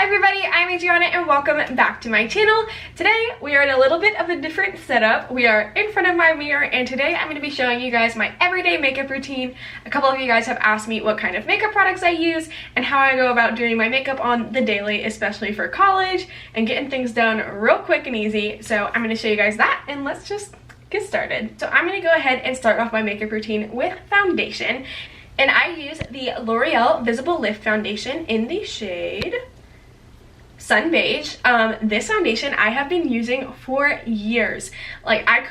everybody, I'm Adriana and welcome back to my channel. Today we are in a little bit of a different setup. We are in front of my mirror and today I'm going to be showing you guys my everyday makeup routine. A couple of you guys have asked me what kind of makeup products I use and how I go about doing my makeup on the daily, especially for college and getting things done real quick and easy. So I'm going to show you guys that and let's just get started. So I'm going to go ahead and start off my makeup routine with foundation. And I use the L'Oreal Visible Lift Foundation in the shade Sun Beige. This foundation I have been using for years. Like I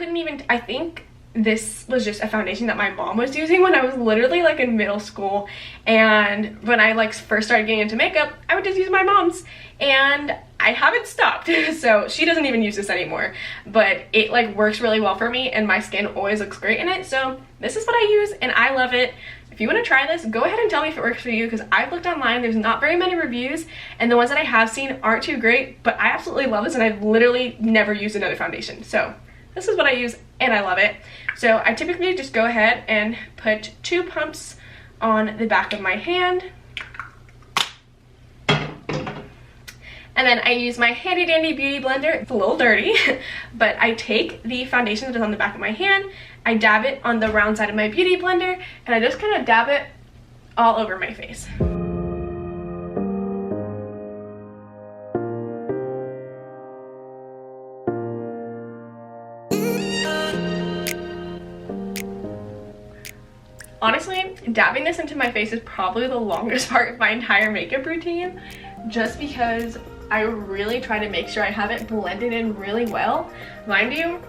think this was just a foundation that my mom was using when I was literally like in middle school, and when I like first started getting into makeup I would just use my mom's and I haven't stopped. So she doesn't even use this anymore, but it like works really well for me and my skin always looks great in it. So this is what I use and I love it. If you want to try this, go ahead and tell me if it works for you, because I've looked online, there's not very many reviews, and the ones that I have seen aren't too great, but I absolutely love this and I've literally never used another foundation. So this is what I use and I love it. So I typically just go ahead and put 2 pumps on the back of my hand. And then I use my handy dandy beauty blender. It's a little dirty, but I take the foundation that is on the back of my hand, I dab it on the round side of my beauty blender, and I just kind of dab it all over my face. Honestly, dabbing this into my face is probably the longest part of my entire makeup routine, just because I really try to make sure I have it blended in really well. Mind you,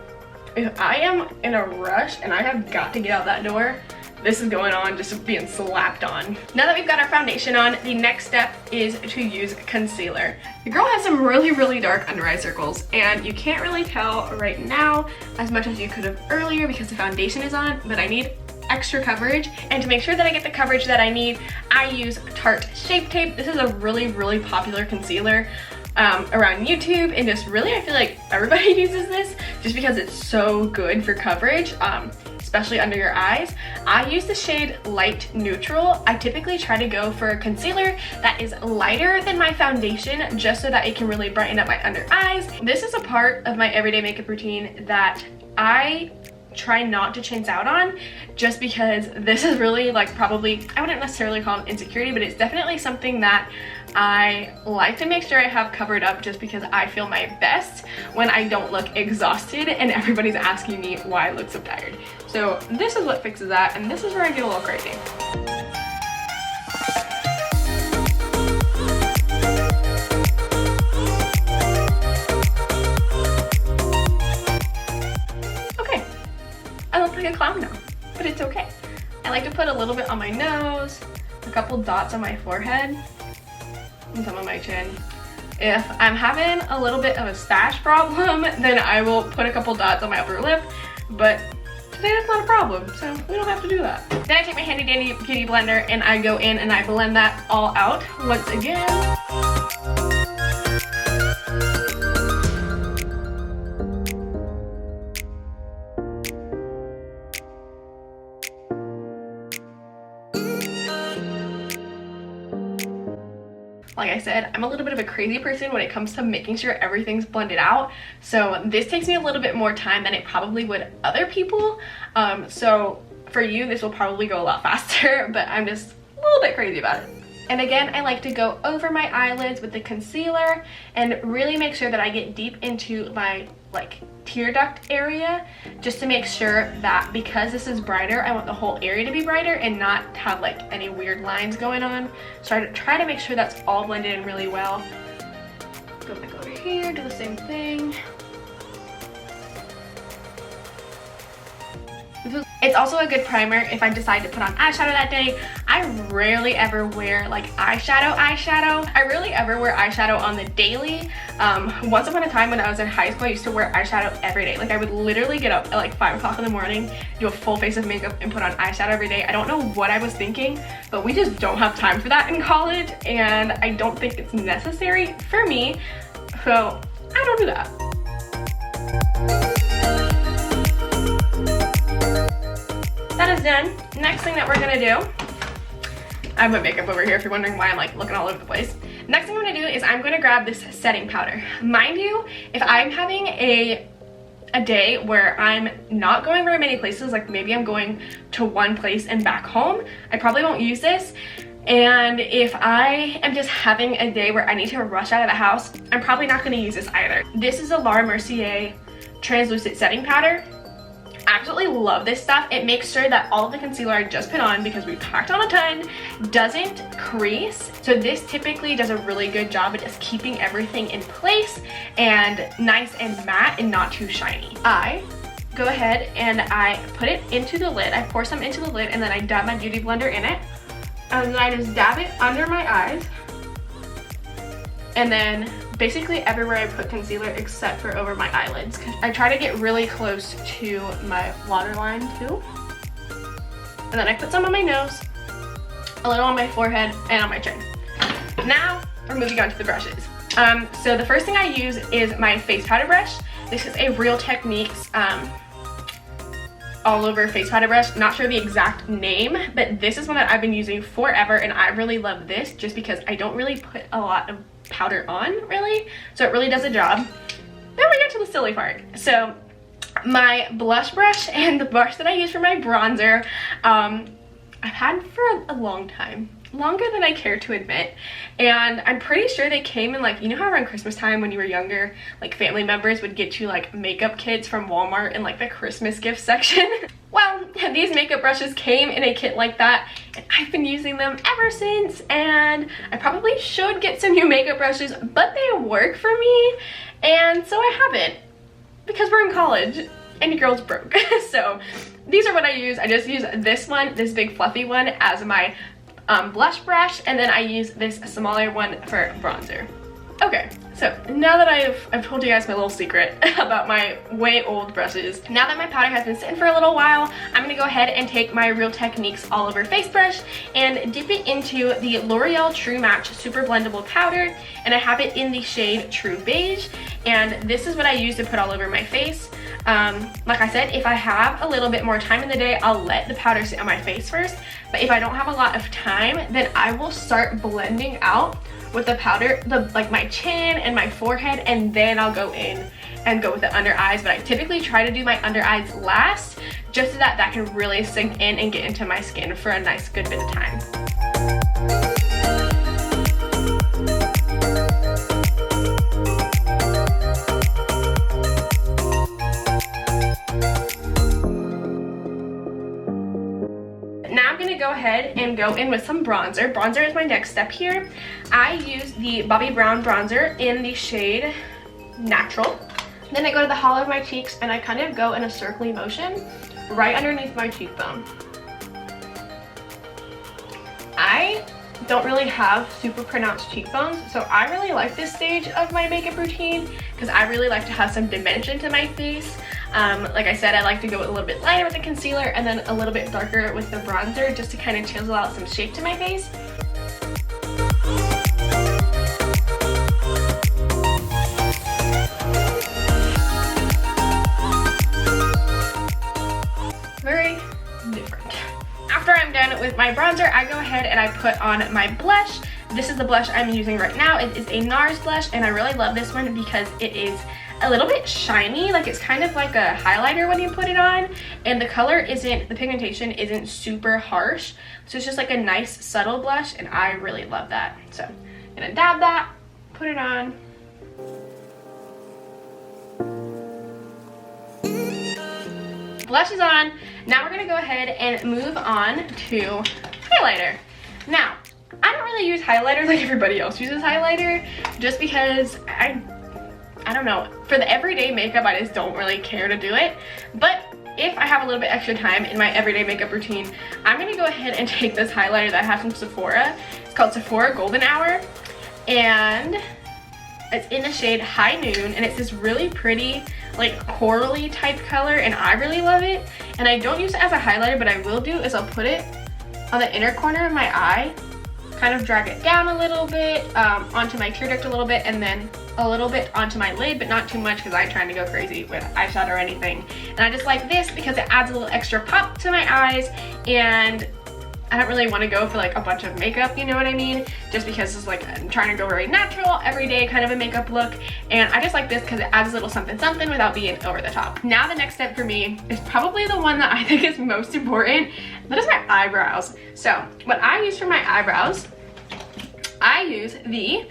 if I am in a rush and I have got to get out that door, this is going on, just being slapped on. Now that we've got our foundation on, the next step is to use concealer. Your girl has some really dark under eye circles and you can't really tell right now as much as you could have earlier because the foundation is on, but I need extra coverage, and to make sure that I get the coverage that I need, I use Tarte Shape Tape. This is a really popular concealer around YouTube, and just really I feel like everybody uses this just because it's so good for coverage, especially under your eyes. I use the shade Light Neutral. I typically try to go for a concealer that is lighter than my foundation just so that it can really brighten up my under eyes. This is a part of my everyday makeup routine that I try not to chase out on, just because this is really like probably, I wouldn't necessarily call it insecurity, but it's definitely something that I like to make sure I have covered up, just because I feel my best when I don't look exhausted and everybody's asking me why I look so tired. So this is what fixes that, and this is where I get a little crazy. A clown now, but it's okay. I like to put a little bit on my nose, a couple dots on my forehead, and some on my chin. If I'm having a little bit of a stash problem, then I will put a couple dots on my upper lip, but today that's not a problem, so we don't have to do that. Then I take my handy dandy beauty blender and I go in and I blend that all out once again. Like I said, I'm a little bit of a crazy person when it comes to making sure everything's blended out. So this takes me a little bit more time than it probably would other people. So for you, this will probably go a lot faster, but I'm just a little bit crazy about it. And again, I like to go over my eyelids with the concealer and really make sure that I get deep into my like tear duct area, just to make sure that because this is brighter, I want the whole area to be brighter and not have like any weird lines going on. So I try to make sure that's all blended in really well. Go back over here, do the same thing. It's also a good primer if I decide to put on eyeshadow that day. I rarely ever wear like eyeshadow. I rarely ever wear eyeshadow on the daily. Once upon a time when I was in high school, I used to wear eyeshadow every day. Like I would literally get up at like 5 o'clock in the morning, do a full face of makeup and put on eyeshadow every day. I don't know what I was thinking, but we just don't have time for that in college, and I don't think it's necessary for me. So I don't do that. That is done. Next thing that we're gonna do, I have my makeup over here if you're wondering why I'm like looking all over the place. Next thing I'm gonna do is I'm gonna grab this setting powder. Mind you, if I'm having a day where I'm not going very many places, like maybe I'm going to one place and back home, I probably won't use this. And if I am just having a day where I need to rush out of the house, I'm probably not going to use this either. This is a Laura Mercier translucent setting powder. I absolutely love this stuff. It makes sure that all of the concealer I just put on, because we packed on a ton, doesn't crease. So this typically does a really good job of just keeping everything in place and nice and matte and not too shiny. I go ahead and I put it into the lid. I pour some into the lid and then I dab my beauty blender in it. And then I just dab it under my eyes. And then basically everywhere I put concealer except for over my eyelids. I try to get really close to my waterline too. And then I put some on my nose, a little on my forehead, and on my chin. Now we're moving on to the brushes. So the first thing I use is my face powder brush. This is a Real Techniques all over face powder brush. Not sure the exact name, but this is one that I've been using forever, and I really love this just because I don't really put a lot of powder on, really, so it really does a job. Then we get to the silly part. So my blush brush and the brush that I use for my bronzer, I've had for a long time, longer than I care to admit, and I'm pretty sure they came in, like, you know how around Christmas time when you were younger, like family members would get you like makeup kits from Walmart in like the Christmas gift section? Well, these makeup brushes came in a kit like that, and I've been using them ever since, and I probably should get some new makeup brushes, but they work for me, and so I haven't, because we're in college and your girl's broke. So these are what I use. I just use this one, this big fluffy one, as my blush brush, and then I use this smaller one for bronzer. Okay, so now that I've told you guys my little secret about my way old brushes, now that my powder has been sitting for a little while, I'm gonna go ahead and take my Real Techniques all over face brush and dip it into the L'Oreal True Match Super Blendable Powder, and I have it in the shade True Beige, and this is what I use to put all over my face. Like I said, if I have a little bit more time in the day, I'll let the powder sit on my face first, but if I don't have a lot of time, then I will start blending out with the powder, like my chin and my forehead, and then I'll go in and go with the under eyes. But I typically try to do my under eyes last, just so that can really sink in and get into my skin for a nice good bit of time. Go ahead and go in with some bronzer. Bronzer is my next step here. I use the Bobbi Brown bronzer in the shade Natural. Then I go to the hollow of my cheeks and I kind of go in a circling motion right underneath my cheekbone. I don't really have super pronounced cheekbones, so I really like this stage of my makeup routine because I really like to have some dimension to my face. Like I said, I like to go a little bit lighter with the concealer and then a little bit darker with the bronzer, just to kind of chisel out some shape to my face. Very different. After I'm done with my bronzer, I go ahead and I put on my blush. This is the blush I'm using right now. It is a NARS blush, and I really love this one because it is a little bit shiny, like it's kind of like a highlighter when you put it on, and the color isn't, the pigmentation isn't super harsh, so it's just like a nice subtle blush, and I really love that. So I'm gonna dab that, put it on. Blush is on. Now we're gonna go ahead and move on to highlighter. Now, I don't really use highlighter like everybody else uses highlighter, just because I don't know, for the everyday makeup, I just don't really care to do it. But if I have a little bit extra time in my everyday makeup routine, I'm gonna go ahead and take this highlighter that I have from Sephora. It's called Sephora Golden Hour, and it's in the shade High Noon, and it's this really pretty, like corally type color, and I really love it. And I don't use it as a highlighter, but I will do is I'll put it on the inner corner of my eye, kind of drag it down a little bit, onto my tear duct a little bit, and then a little bit onto my lid, but not too much because I'm trying to go crazy with eyeshadow or anything. And I just like this because it adds a little extra pop to my eyes, and I don't really want to go for like a bunch of makeup, you know what I mean? Just because it's like I'm trying to go very natural, everyday kind of a makeup look. And I just like this because it adds a little something something without being over the top. Now the next step for me is probably the one that I think is most important. That is my eyebrows. So what I use for my eyebrows, I use the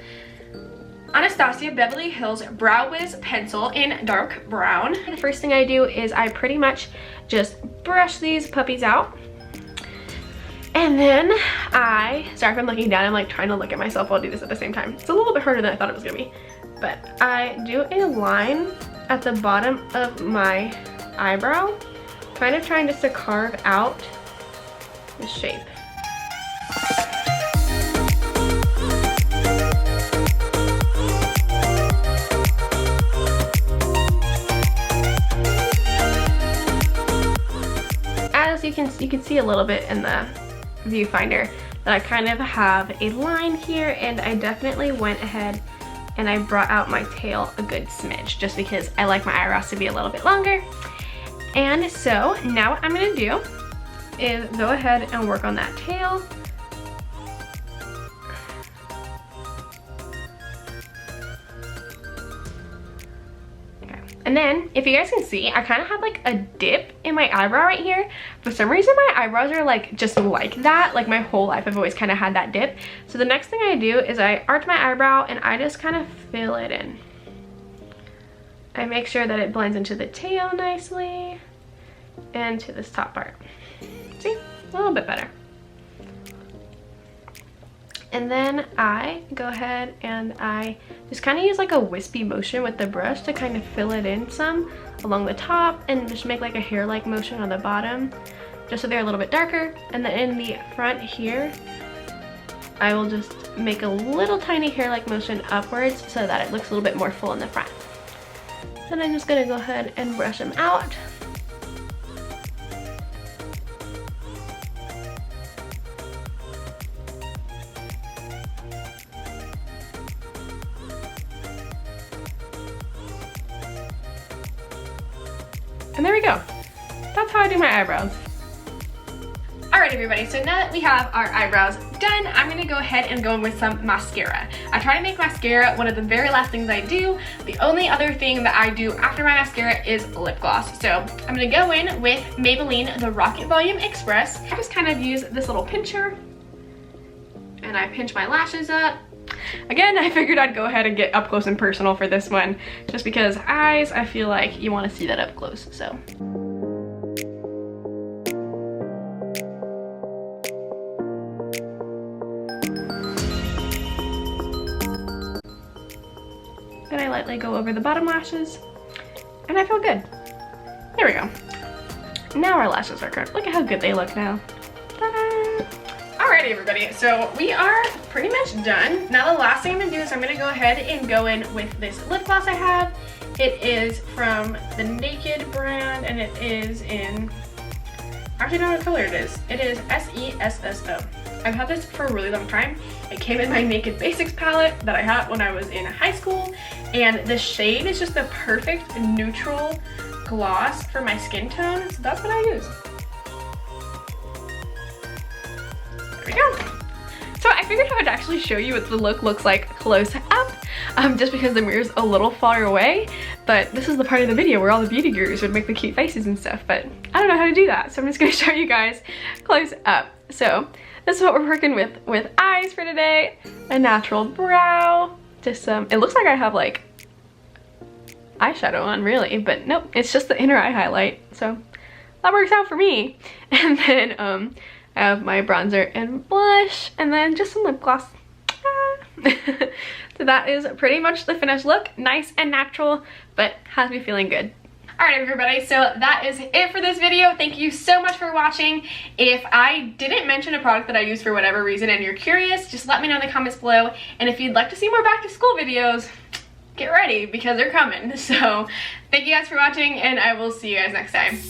Anastasia Beverly Hills Brow Wiz pencil in dark brown. The first thing I do is I pretty much just brush these puppies out. And then sorry if I'm looking down, I'm like trying to look at myself while I do this at the same time. It's a little bit harder than I thought it was gonna be. But I do a line at the bottom of my eyebrow, kind of trying just to carve out the shape. As you can see a little bit in the viewfinder that I kind of have a line here, and I definitely went ahead and I brought out my tail a good smidge just because I like my eyebrows to be a little bit longer. And so now what I'm gonna do is go ahead and work on that tail. And then, if you guys can see, I kind of have like a dip in my eyebrow right here. For some reason, my eyebrows are like just like that. Like my whole life, I've always kind of had that dip. So the next thing I do is I arch my eyebrow and I just kind of fill it in. I make sure that it blends into the tail nicely and to this top part. See, a little bit better. And then I go ahead and I just kind of use like a wispy motion with the brush to kind of fill it in some along the top and just make like a hair-like motion on the bottom, just so they're a little bit darker. And then in the front here, I will just make a little tiny hair-like motion upwards so that it looks a little bit more full in the front. Then I'm just gonna go ahead and brush them out. And there we go. That's how I do my eyebrows. Alright everybody, so now that we have our eyebrows done, I'm gonna go ahead and go in with some mascara. I try to make mascara one of the very last things I do. The only other thing that I do after my mascara is lip gloss. So I'm gonna go in with Maybelline The Rocket Volume Express. I just kind of use this little pincher and I pinch my lashes up. Again, I figured I'd go ahead and get up close and personal for this one, just because eyes, I feel like you want to see that up close, so. Then I lightly go over the bottom lashes, and I feel good. There we go. Now our lashes are curved. Look at how good they look now. Ta-da! Alrighty everybody, so we are pretty much done. Now the last thing I'm gonna do is I'm gonna go ahead and go in with this lip gloss I have. It is from the Naked brand and it is in, I actually don't know what color it is. It is SESSO. I've had this for a really long time. It came in my Naked Basics palette that I had when I was in high school, and the shade is just the perfect neutral gloss for my skin tone, so that's what I use. There we go. So I figured I would actually show you what the look looks like close up, just because the mirror's a little far away, but this is the part of the video where all the beauty gurus would make the cute faces and stuff, but I don't know how to do that, so I'm just gonna show you guys close up. So this is what we're working with eyes for today, a natural brow, just it looks like I have like eyeshadow on really, but nope, it's just the inner eye highlight, so that works out for me. And then I have my bronzer and blush, and then just some lip gloss. So that is pretty much the finished look. Nice and natural, but has me feeling good. Alright everybody, so that is it for this video. Thank you so much for watching. If I didn't mention a product that I use for whatever reason and you're curious, just let me know in the comments below. And if you'd like to see more back to school videos, get ready because they're coming. So thank you guys for watching, and I will see you guys next time.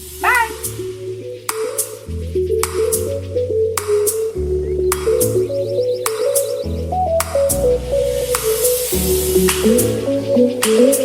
Bye!